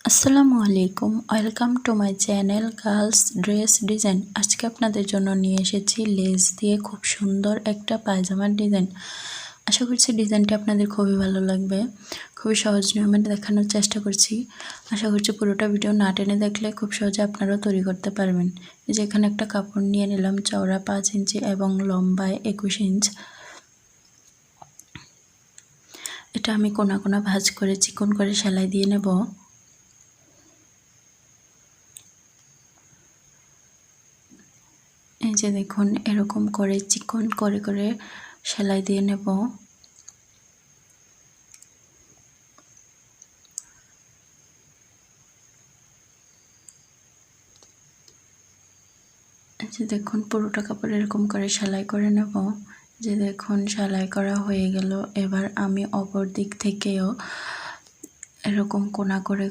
আসসালামু আলাইকুম, welcome to my channel girls dress design. আজকে আপনাদের জন্য নিয়ে এসেছি লেস দিয়ে খুব সুন্দর একটা পায়জামার ডিজাইন। আশা করছি ডিজাইনটা আপনাদের খুবই ভালো লাগবে। খুবই সহজ নিয়মে দেখানোর চেষ্টা করছি। আশা করছি পুরোটা ভিডিও না টেনে দেখলে খুব সহজে আপনারাও তৈরি করতে পারবেন। এই যে এখানে একটা কাপড় নিয়ে নিলাম, চওড়া 5 ইঞ্চি এবং লম্বায় 21 ইঞ্চ। এটা আমি কোনা কোনা ভাঁজ করে চিকন করে সেলাই দিয়ে নেব। এই যে দেখুন, এরকম করে চিকন করে করে সেলাই দিয়ে নেব। এই যে দেখুন, পুরোটা কাপড় এরকম করে সেলাই করে নেব। যে দেখুন, সেলাই করা হয়ে গেল। এবার আমি অপর দিক থেকেও এরকম কোনা করে